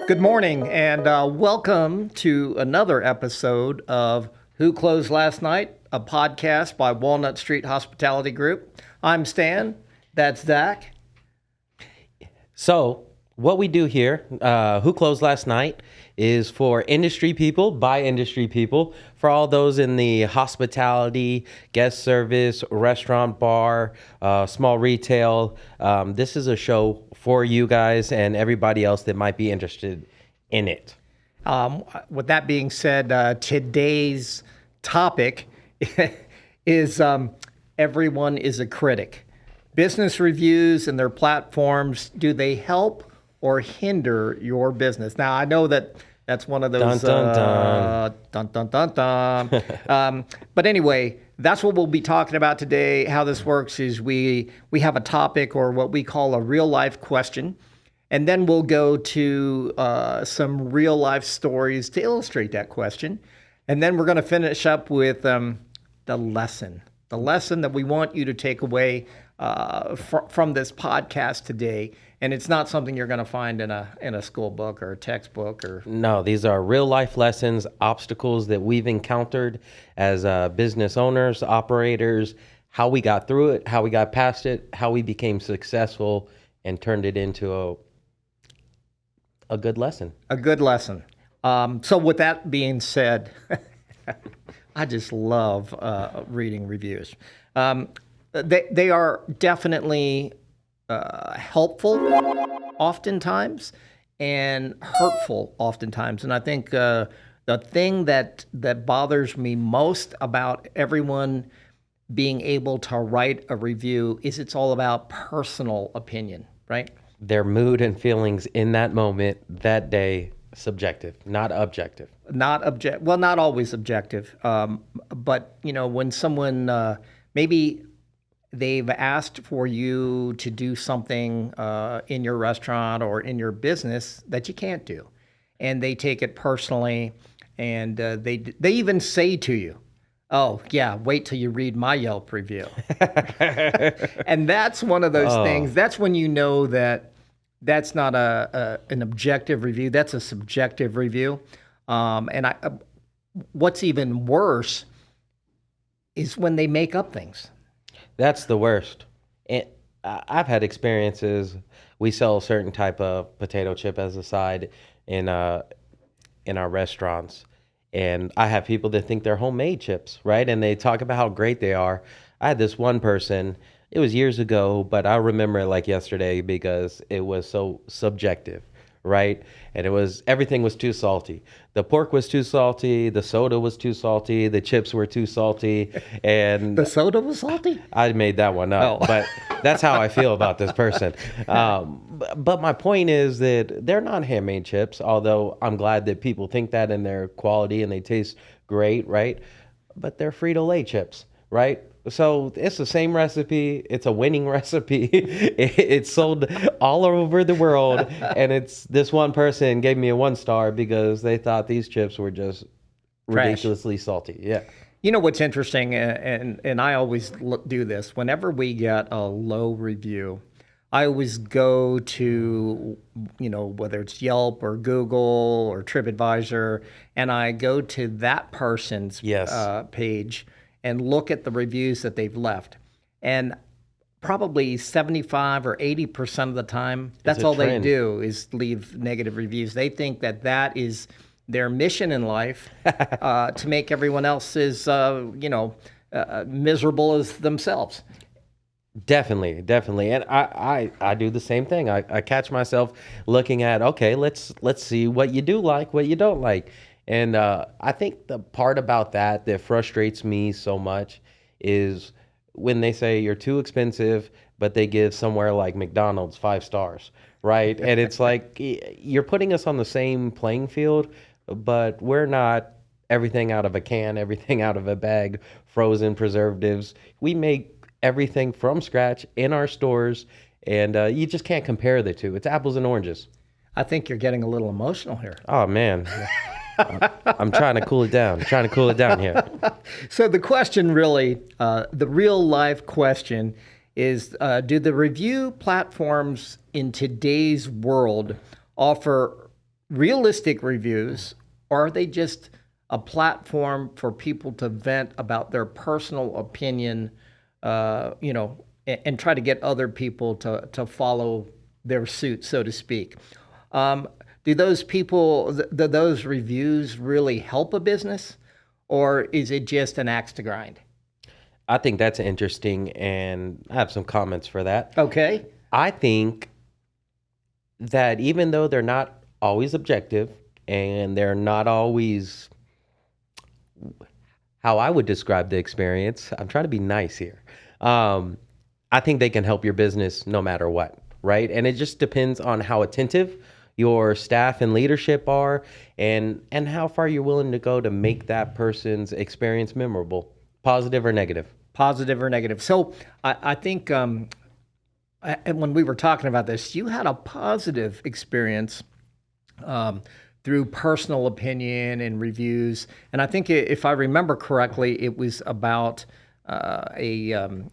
Good morning, and welcome to another episode of Who Closed Last Night, a podcast by Walnut Street Hospitality Group. I'm Stan. That's Zach. So, what we do here, Who Closed Last Night, is for industry people, by industry people, for all those in the hospitality, guest service, restaurant, bar, small retail. This is a show for you guys and everybody else that might be interested in it. With that being said, today's topic is everyone is a critic. Business reviews and their platforms, do they help or hinder your business? Now, I know that's one of those dun, dun. But anyway, that's what we'll be talking about today. How this works is we have a topic or what we call a real life question, and then we'll go to some real life stories to illustrate that question, and then we're going to finish up with the lesson that we want you to take away from this podcast today. And it's not something you're going to find in a school book or a textbook or. No, these are real life lessons, obstacles that we've encountered as business owners, operators, how we got through it, how we got past it, how we became successful and turned it into a good lesson. A good lesson. So with that being said, I just love reading reviews. They are definitely helpful oftentimes and hurtful oftentimes. And I think the thing that bothers me most about everyone being able to write a review is it's all about personal opinion, right? Their mood and feelings in that moment, that day, subjective, not objective. Not always objective. But, when someone maybe they've asked for you to do something in your restaurant or in your business that you can't do, and they take it personally, and they even say to you, "Oh yeah, wait till you read my Yelp review." And that's one of those things. That's when you know that's not an objective review. That's a subjective review. And what's even worse is when they make up things. That's the worst. And I've had experiences. We sell a certain type of potato chip as a side in our restaurants, and I have people that think they're homemade chips, right? And they talk about how great they are. I had this one person. It was years ago, but I remember it like yesterday because it was so subjective, right? And everything was too salty. The pork was too salty. The soda was too salty. The chips were too salty. And the soda was salty? I made that one up, but that's how I feel about this person. But my point is that they're not handmade chips, although I'm glad that people think that in their quality and they taste great, right? But they're Frito-Lay chips, right? So it's the same recipe. It's a winning recipe. It's sold all over the world. And it's this one person gave me a 1-star because they thought these chips were just ridiculously salty. Yeah. You know what's interesting, and I always do this. Whenever we get a low review, I always go to, whether it's Yelp or Google or TripAdvisor, and I go to that person's page and look at the reviews that they've left. And probably 75 or 80% of the time, that's all they do is leave negative reviews. They think that is their mission in life, to make everyone else as, miserable as themselves. Definitely. And I do the same thing. I catch myself looking at, okay, let's see what you do like, what you don't like. And I think the part about that frustrates me so much is when they say you're too expensive, but they give somewhere like McDonald's 5 stars, right? And it's like, you're putting us on the same playing field, but we're not everything out of a can, everything out of a bag, frozen preservatives. We make everything from scratch in our stores, and you just can't compare the two. It's apples and oranges. I think you're getting a little emotional here. Oh, man. I'm trying to cool it down. Here. So the question really, the real life question is, do the review platforms in today's world offer realistic reviews, or are they just a platform for people to vent about their personal opinion, and try to get other people to follow their suit, so to speak? Do those people, those reviews really help a business, or is it just an axe to grind? I think that's interesting, and I have some comments for that. Okay. I think that even though they're not always objective and they're not always how I would describe the experience, I'm trying to be nice here. Um, I think they can help your business no matter what, right? And it just depends on how attentive your staff and leadership are, and how far you're willing to go to make that person's experience memorable, positive or negative. Positive or negative. So I think and when we were talking about this, you had a positive experience through personal opinion and reviews. And I think if I remember correctly, it was about a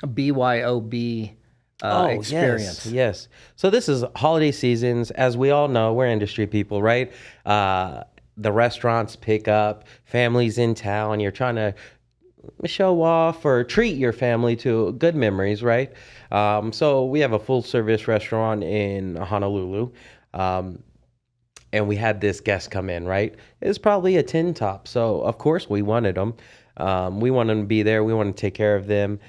BYOB experience. Yes. So this is holiday seasons. As we all know, we're industry people, right? The restaurants pick up, families in town. You're trying to show off or treat your family to good memories, right? So we have a full service restaurant in Honolulu. And we had this guest come in, right? It's probably a 10 top. So, of course, we wanted them. We wanted them to be there. We wanted to take care of them.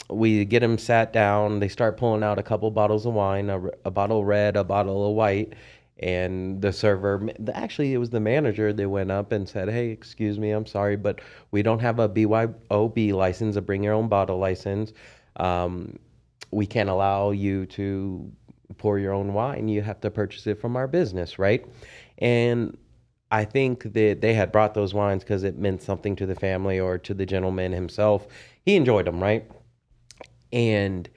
We get them sat down. They start pulling out a couple bottles of wine, a bottle of red, a bottle of white. And the server, actually, it was the manager that went up and said, "Hey, excuse me, I'm sorry, but we don't have a BYOB license, a bring your own bottle license. We can't allow you to pour your own wine. You have to purchase it from our business," right? And I think that they had brought those wines because it meant something to the family or to the gentleman himself. He enjoyed them, right? And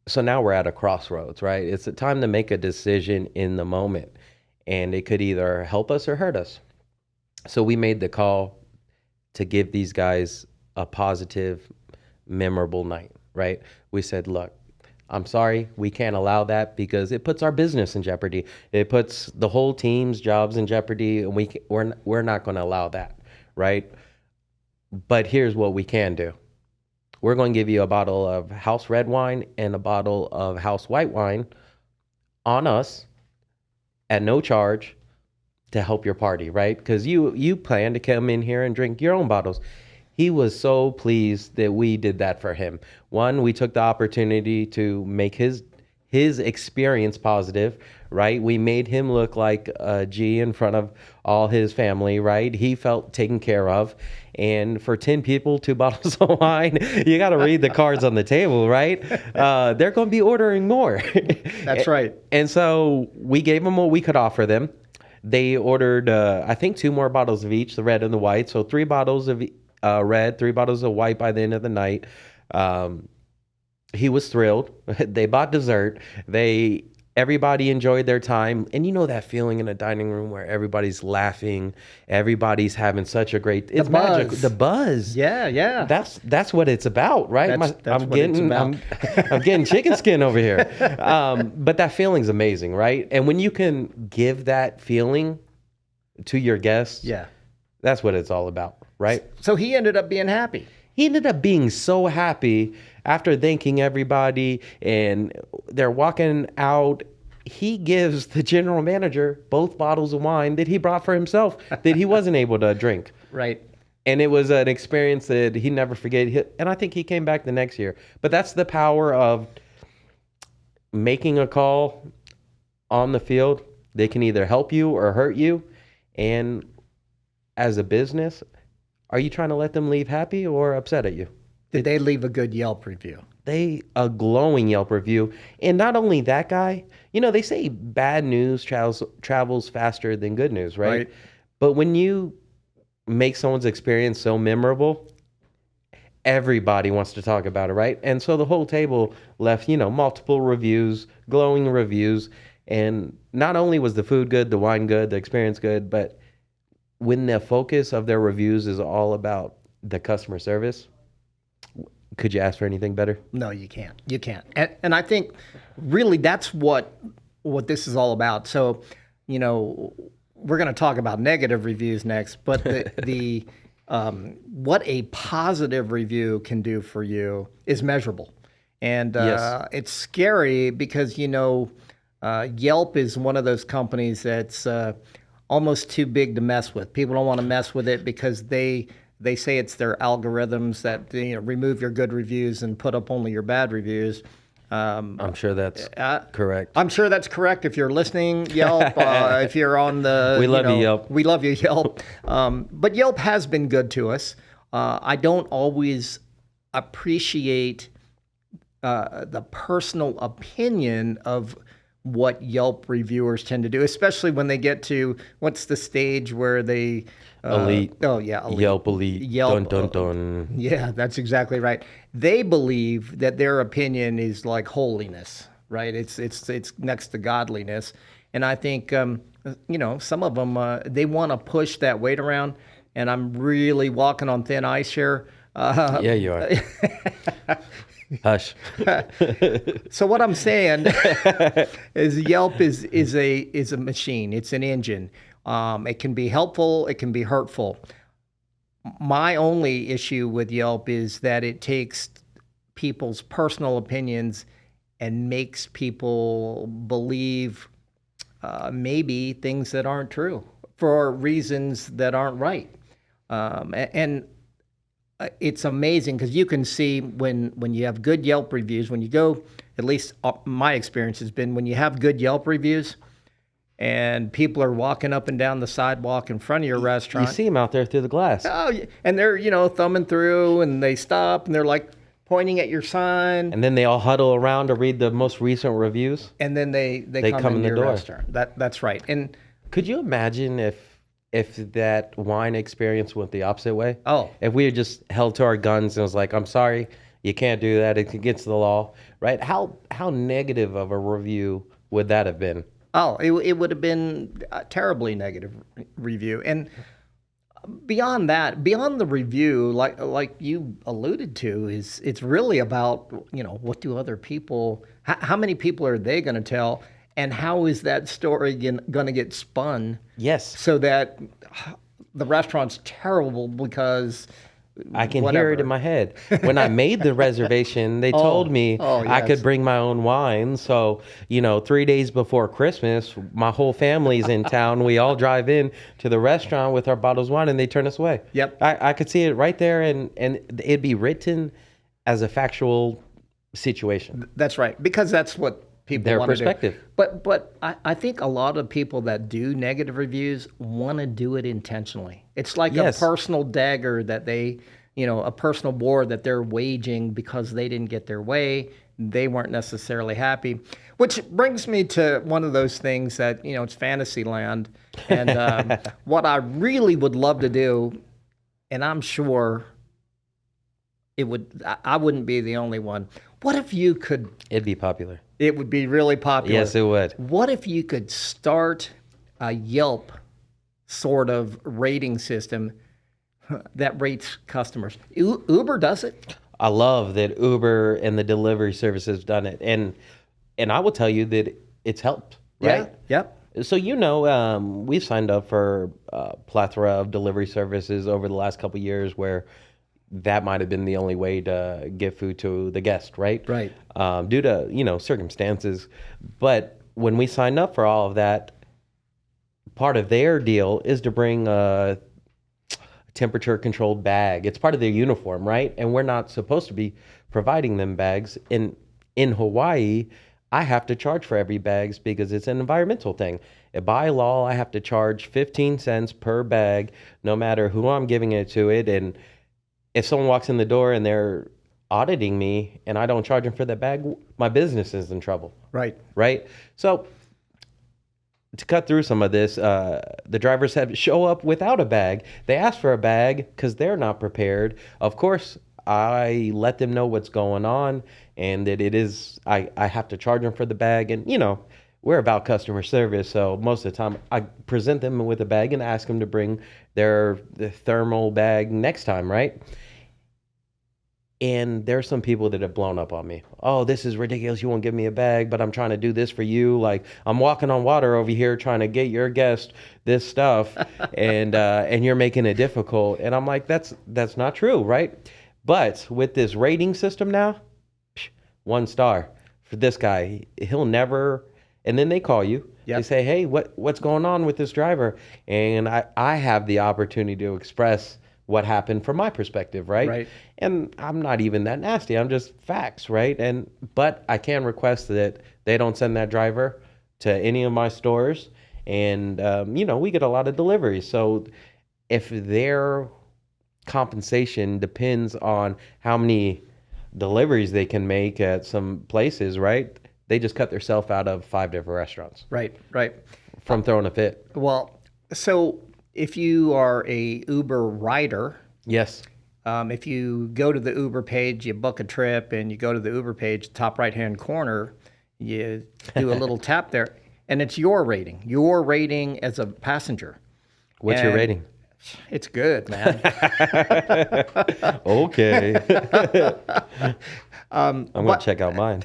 so now we're at a crossroads, right? It's a time to make a decision in the moment, and it could either help us or hurt us. So we made the call to give these guys a positive, memorable night, right? We said, "Look, I'm sorry, we can't allow that because it puts our business in jeopardy. It puts the whole team's jobs in jeopardy, and we're not going to allow that, right? But here's what we can do. We're going to give you a bottle of house red wine and a bottle of house white wine on us at no charge to help your party," right? Because you plan to come in here and drink your own bottles. He was so pleased that we did that for him. One, we took the opportunity to make his experience positive, right? We made him look like a G in front of all his family, right? He felt taken care of. And for 10 people, 2 bottles of wine, you got to read the cards on the table, right? They're going to be ordering more. That's right. And so we gave them what we could offer them. They ordered, I think, 2 more bottles of each, the red and the white. So 3 bottles of red, 3 bottles of white by the end of the night. He was thrilled. They bought dessert. Everybody enjoyed their time. And you know that feeling in a dining room where everybody's laughing, everybody's having such a great, it's magical. The buzz. Yeah. That's what it's about, right? I'm getting chicken skin over here. But that feeling's amazing, right? And when you can give that feeling to your guests, Yeah. that's what it's all about, right? So he ended up being happy. He ended up being so happy after thanking everybody, and they're walking out. He gives the general manager both bottles of wine that he brought for himself that he wasn't able to drink. Right. And it was an experience that he never forget. And I think he came back the next year. But that's the power of making a call on the field. They can either help you or hurt you. And as a business, are you trying to let them leave happy or upset at you? Did they leave a good Yelp review? A glowing Yelp review. And not only that guy, they say bad news travels faster than good news, right? But when you make someone's experience so memorable, everybody wants to talk about it, right? And so the whole table left, multiple reviews, glowing reviews. And not only was the food good, the wine good, the experience good, but when the focus of their reviews is all about the customer service, could you ask for anything better? No, you can't. You can't. And I think really that's what this is all about. So we're going to talk about negative reviews next, but the what a positive review can do for you is measurable. And Yes. it's scary because, Yelp is one of those companies that's almost too big to mess with. People don't want to mess with it because they say it's their algorithms that remove your good reviews and put up only your bad reviews. I'm sure that's correct. I'm sure that's correct. If you're listening, Yelp, if you're on the, We love you, Yelp. We love you, Yelp. But Yelp has been good to us. I don't always appreciate the personal opinion of what Yelp reviewers tend to do, especially when they get to what's the stage where they Elite. Oh yeah, elite. Yelp elite. Yelp, Dun, dun, dun. Yeah, that's exactly right. They believe that their opinion is like holiness, right? It's next to godliness, and I think some of them they want to push that weight around, and I'm really walking on thin ice here. Yeah, you are. Hush. So what I'm saying is Yelp is a machine. It's an engine. It can be helpful. It can be hurtful. My only issue with Yelp is that it takes people's personal opinions and makes people believe maybe things that aren't true for reasons that aren't right. And it's amazing because you can see when you have good Yelp reviews, when you go, at least my experience has been when you have good Yelp reviews and people are walking up and down the sidewalk in front of your restaurant. You see them out there through the glass. Oh, and they're, thumbing through and they stop and they're like pointing at your sign. And then they all huddle around to read the most recent reviews. And then they come in the your door. restaurant. That's right. And could you imagine if that wine experience went the opposite way? Oh. If we had just held to our guns and was like, I'm sorry, you can't do that. It's against the law, right? How negative of a review would that have been? Oh, it would have been a terribly negative review. And beyond that, beyond the review, like you alluded to, it's really about, what do other people, how many people are they going to tell? And how is that story going to get spun? Yes. So that the restaurant's terrible because I can whatever. hear it in my head. When I made the reservation, they told me I yes. could bring my own wine. So, 3 days before Christmas, my whole family's in town. We all drive in to the restaurant with our bottles of wine and they turn us away. Yep. I could see it right there and it'd be written as a factual situation. That's right. Because that's what people Their want perspective. to do. But I think a lot of people that do negative reviews want to do it intentionally. It's like Yes. a personal dagger that they, a personal war that they're waging because they didn't get their way. They weren't necessarily happy. Which brings me to one of those things that, it's fantasy land. And what I really would love to do, and I'm sure I wouldn't be the only one. What if you could... It'd be popular. It would be really popular. Yes, it would. What if you could start a Yelp sort of rating system that rates customers? Uber does it. I love that Uber and the delivery service has done it. And I will tell you that it's helped, right? Yeah. Yep. So, we've signed up for a plethora of delivery services over the last couple of years where that might have been the only way to get food to the guest, right? Right. Due to, circumstances. But when we signed up for all of that, part of their deal is to bring a temperature controlled bag. It's part of their uniform, right? And we're not supposed to be providing them bags. In Hawaii, I have to charge for every bag because it's an environmental thing. By law, I have to charge 15 cents per bag, no matter who I'm giving it to it. And if someone walks in the door and they're auditing me and I don't charge them for that bag, my business is in trouble. Right. Right? So to cut through some of this, the drivers have to show up without a bag. They ask for a bag because they're not prepared. Of course, I let them know what's going on and that I have to charge them for the bag. And, we're about customer service. So most of the time I present them with a bag and ask them to bring the thermal bag next time, right? And there's some people that have blown up on me. Oh, this is ridiculous. You won't give me a bag, but I'm trying to do this for you. Like, I'm walking on water over here trying to get your guest this stuff, and you're making it difficult. And I'm like, that's not true, right? But with this rating system now, 1 star for this guy. He'll never. And then they call you. Yep. They say, hey, what's going on with this driver? And I have the opportunity to express what happened from my perspective, right? Right. And I'm not even that nasty. I'm just facts, right? But I can request that they don't send that driver to any of my stores. And we get a lot of deliveries. So if their compensation depends on how many deliveries they can make at some places, right? They just cut themselves out of 5 different restaurants. Right. From throwing a fit. Well, so if you are a Uber rider, Yes. if you go to the Uber page, you book a trip, and you go to the Uber page, top right-hand corner, you do a little tap there, and it's your rating as a passenger. What's your rating? It's good, man. Okay. I'm going to check out mine.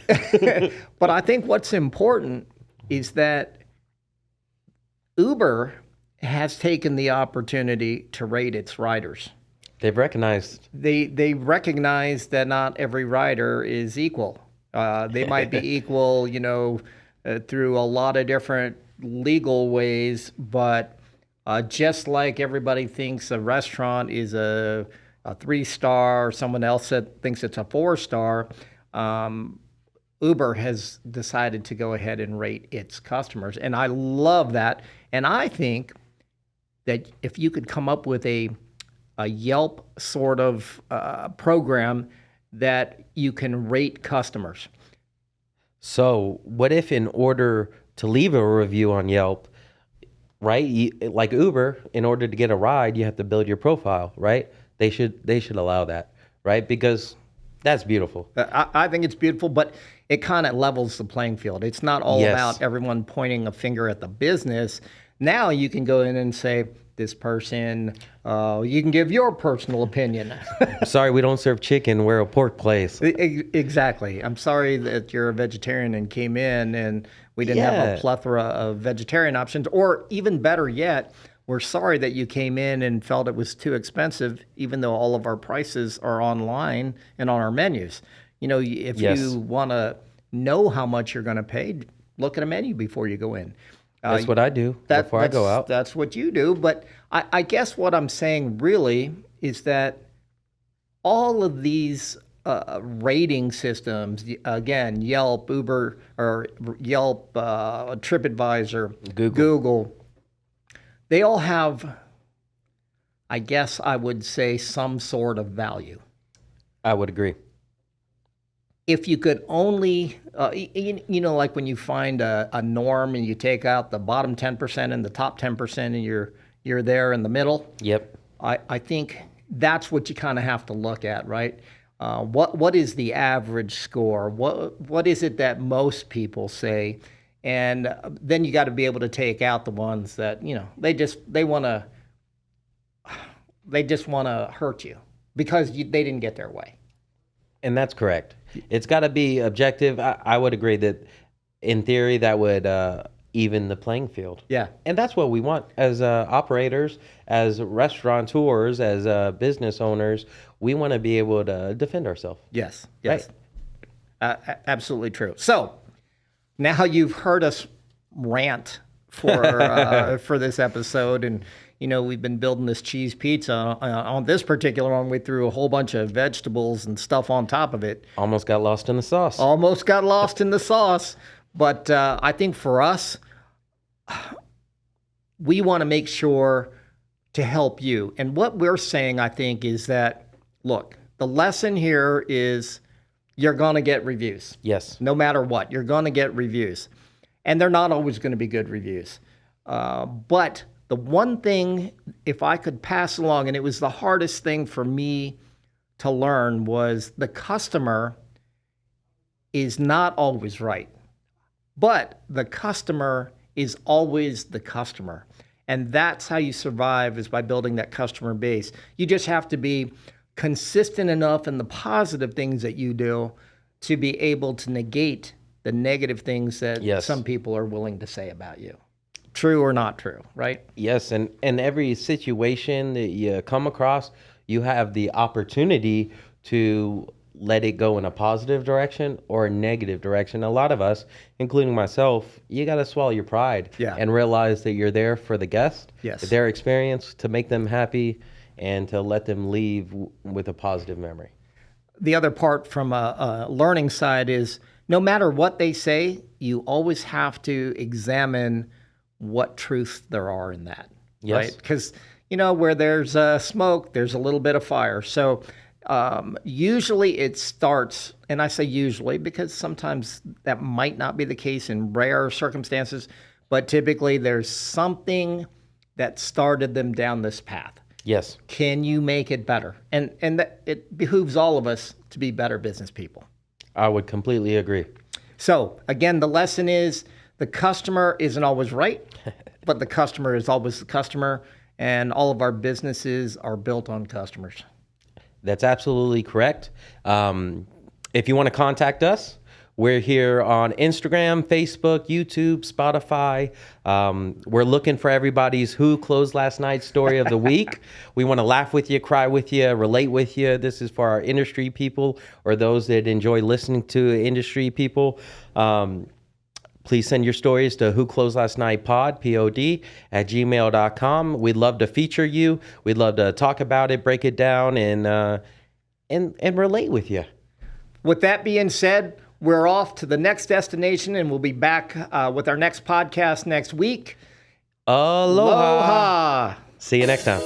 But I think what's important is that Uber has taken the opportunity to rate its riders. They've recognized. They recognize that not every rider is equal. They might be equal, through a lot of different legal ways, but just like everybody thinks a restaurant is a 3-star, someone else thinks it's a 4-star, Uber has decided to go ahead and rate its customers. And I love that. And I think that if you could come up with a Yelp sort of program that you can rate customers. So what if in order to leave a review on Yelp, right, like Uber, in order to get a ride, you have to build your profile, right? They should allow that, right? Because that's beautiful. I think it's beautiful, but it kind of levels the playing field. It's not all about everyone pointing a finger at the business. Now you can go in and say, this person, you can give your personal opinion. Sorry, we don't serve chicken. We're a pork place. Exactly. I'm sorry that you're a vegetarian and came in and we didn't have a plethora of vegetarian options. Or even better yet, we're sorry that you came in and felt it was too expensive, even though all of our prices are online and on our menus. If you want to know how much you're going to pay, look at a menu before you go in. That's what I do before I go out. That's what you do. But I guess what I'm saying really is that all of these rating systems, again, Yelp, Uber, or Yelp, TripAdvisor, Google, they all have, I guess I would say, some sort of value. I would agree. If you could only, like when you find a norm and you take out the bottom 10% and the top 10% and you're there in the middle. Yep. I think that's what you kind of have to look at, right? What is the average score? What is it that most people say? And then you got to be able to take out the ones that, they just want to hurt you because they didn't get their way. And that's correct. It's got to be objective. I would agree that in theory that would even the playing field. Yeah. And that's what we want as operators, as restaurateurs, as business owners. We want to be able to defend ourselves. Yes. Right. Absolutely true. So now you've heard us rant for this episode, and we've been building this cheese pizza. On this particular one, we threw a whole bunch of vegetables and stuff on top of it. Almost got lost in the sauce. But I think for us, we want to make sure to help you. And what we're saying, I think, is that, look, the lesson here is you're going to get reviews. Yes. No matter what, you're going to get reviews. And they're not always going to be good reviews. But the one thing, if I could pass along, and it was the hardest thing for me to learn, was the customer is not always right. But the customer is always the customer. And that's how you survive, is by building that customer base. You just have to be consistent enough in the positive things that you do to be able to negate the negative things that Yes. some people are willing to say about you. True or not true, right? Yes, and every situation that you come across, you have the opportunity to let it go in a positive direction or a negative direction. A lot of us, including myself, you got to swallow your pride Yeah. and realize that you're there for the guest, Yes. their experience, to make them happy and to let them leave with a positive memory. The other part from a learning side is no matter what they say, you always have to examine what truth there are in that, Yes. right? Because, where there's smoke, there's a little bit of fire. So usually it starts, and I say usually because sometimes that might not be the case in rare circumstances, but typically there's something that started them down this path. Yes. Can you make it better? And that it behooves all of us to be better business people. I would completely agree. So again, the lesson is the customer isn't always right, but the customer is always the customer, and all of our businesses are built on customers. That's absolutely correct. If you want to contact us, we're here on Instagram, Facebook, YouTube, Spotify. We're looking for everybody's Who Closed Last Night story of the week. We want to laugh with you, cry with you, relate with you. This is for our industry people or those that enjoy listening to industry people. Please send your stories to whoclosedlastnightpod, P-O-D, @gmail.com. We'd love to feature you. We'd love to talk about it, break it down, and relate with you. With that being said, we're off to the next destination, and we'll be back with our next podcast next week. Aloha. Aloha. See you next time.